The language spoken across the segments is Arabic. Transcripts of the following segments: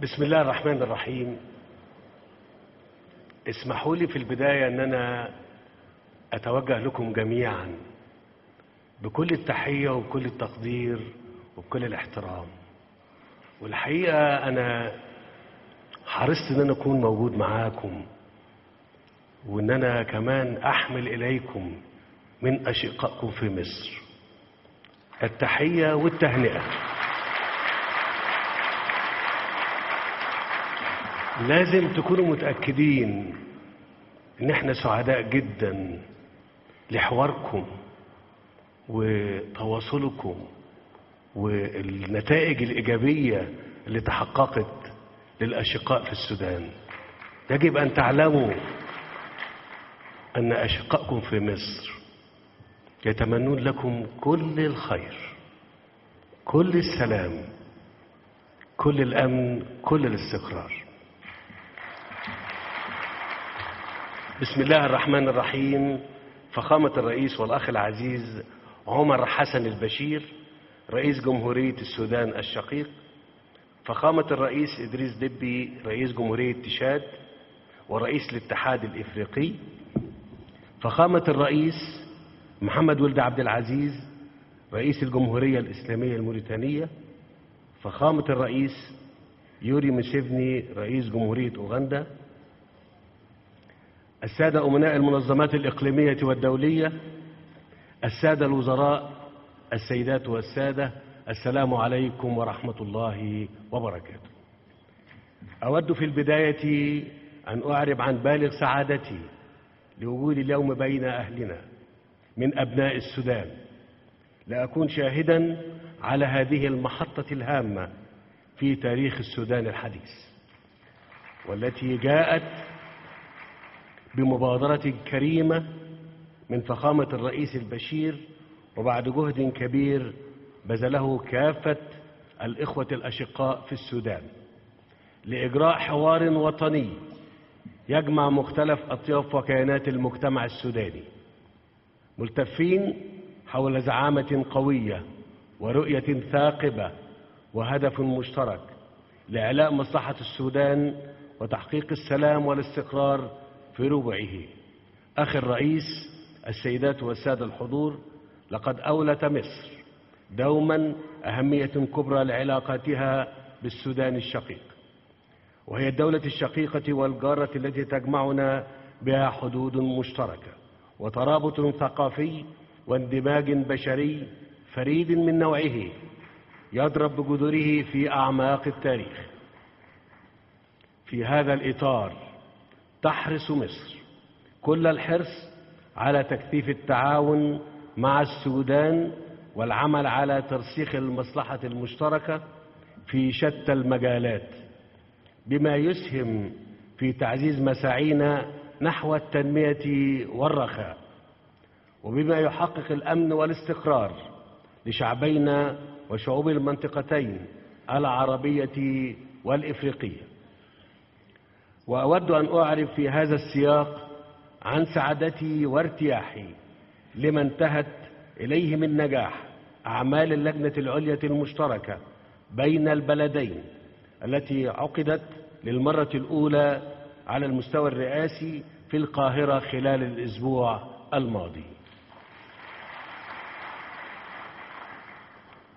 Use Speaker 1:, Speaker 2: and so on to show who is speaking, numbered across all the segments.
Speaker 1: بسم الله الرحمن الرحيم. اسمحوا لي في البداية أن أنا أتوجه لكم جميعا بكل التحية وبكل التقدير وبكل الاحترام. والحقيقة أنا حرصت أن أنا أكون موجود معاكم، وأن أنا كمان أحمل إليكم من أشقائكم في مصر التحية والتهنئة. لازم تكونوا متأكدين ان احنا سعداء جدا لحواركم وتواصلكم والنتائج الإيجابية اللي تحققت للأشقاء في السودان. يجب أن تعلموا أن أشقائكم في مصر يتمنون لكم كل الخير، كل السلام، كل الأمن، كل الاستقرار. بسم الله الرحمن الرحيم. فخامة الرئيس والأخ العزيز عمر حسن البشير رئيس جمهورية السودان الشقيق، فخامة الرئيس إدريس دبي رئيس جمهورية تشاد ورئيس الاتحاد الإفريقي، فخامة الرئيس محمد ولد عبد العزيز رئيس الجمهورية الإسلامية الموريتانية، فخامة الرئيس يوري موسيفني رئيس جمهورية أوغندا، السادة أمناء المنظمات الإقليمية والدولية، السادة الوزراء، السيدات والسادة، السلام عليكم ورحمة الله وبركاته. أود في البداية أن أعرب عن بالغ سعادتي لوجودي اليوم بين أهلنا من أبناء السودان، لأكون شاهدا على هذه المحطة الهامة في تاريخ السودان الحديث، والتي جاءت بمبادرة كريمة من فخامة الرئيس البشير، وبعد جهد كبير بذله كافة الإخوة الأشقاء في السودان لإجراء حوار وطني يجمع مختلف أطياف وكيانات المجتمع السوداني، ملتفين حول زعامة قوية ورؤية ثاقبة وهدف مشترك لإعلاء مصلحة السودان وتحقيق السلام والاستقرار في ربعه. أخي الرئيس، السيدات والسادة الحضور، لقد أولت مصر دوما أهمية كبرى لعلاقاتها بالسودان الشقيق، وهي الدولة الشقيقة والجارة التي تجمعنا بها حدود مشتركة وترابط ثقافي واندماج بشري فريد من نوعه يضرب بجذوره في أعماق التاريخ. في هذا الإطار تحرص مصر كل الحرص على تكثيف التعاون مع السودان والعمل على ترسيخ المصلحة المشتركة في شتى المجالات، بما يسهم في تعزيز مساعينا نحو التنمية والرخاء، وبما يحقق الأمن والاستقرار لشعبينا وشعوب المنطقتين العربية والإفريقية. وأود أن أعرف في هذا السياق عن سعادتي وارتياحي لما انتهت إليه من نجاح أعمال اللجنة العليا المشتركة بين البلدين التي عقدت للمرة الأولى على المستوى الرئاسي في القاهرة خلال الأسبوع الماضي،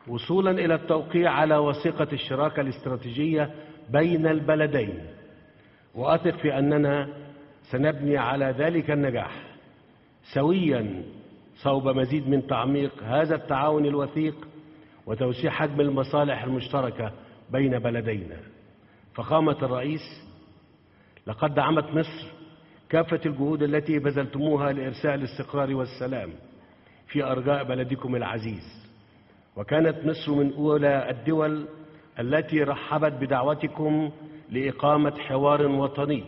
Speaker 1: وصولا إلى التوقيع على وثيقة الشراكة الاستراتيجية بين البلدين. وأثق في أننا سنبني على ذلك النجاح سويا صوب مزيد من تعميق هذا التعاون الوثيق وتوسيع حجم المصالح المشتركة بين بلدينا. فخامة الرئيس، لقد دعمت مصر كافة الجهود التي بذلتموها لإرساء الاستقرار والسلام في أرجاء بلدكم العزيز، وكانت مصر من أولى الدول التي رحبت بدعوتكم لإقامة حوار وطني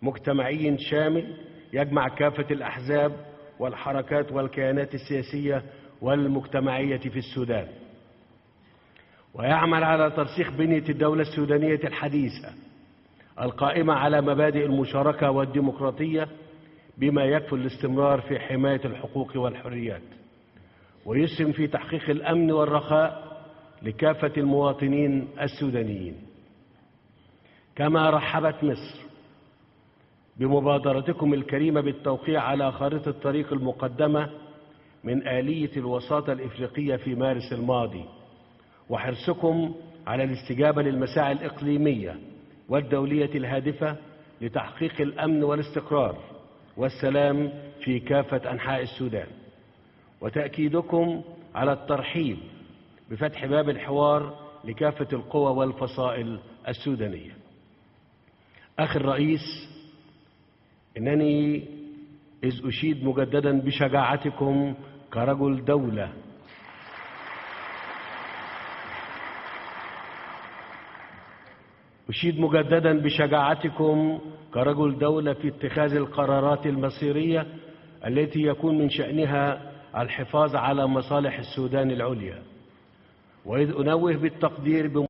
Speaker 1: مجتمعي شامل يجمع كافة الأحزاب والحركات والكيانات السياسية والمجتمعية في السودان، ويعمل على ترسيخ بنية الدولة السودانية الحديثة القائمة على مبادئ المشاركة والديمقراطية، بما يكفل الاستمرار في حماية الحقوق والحريات، ويسهم في تحقيق الأمن والرخاء لكافة المواطنين السودانيين. كما رحبت مصر بمبادرتكم الكريمة بالتوقيع على خارطة الطريق المقدمة من آلية الوساطة الإفريقية في مارس الماضي، وحرصكم على الاستجابة للمساعي الإقليمية والدولية الهادفة لتحقيق الأمن والاستقرار والسلام في كافة أنحاء السودان، وتأكيدكم على الترحيب بفتح باب الحوار لكافة القوى والفصائل السودانية. أخي الرئيس، إنني إذ أشيد مجددا بشجاعتكم كرجل دولة في اتخاذ القرارات المصيرية التي يكون من شأنها الحفاظ على مصالح السودان العليا، وإذ أنوه بالتقدير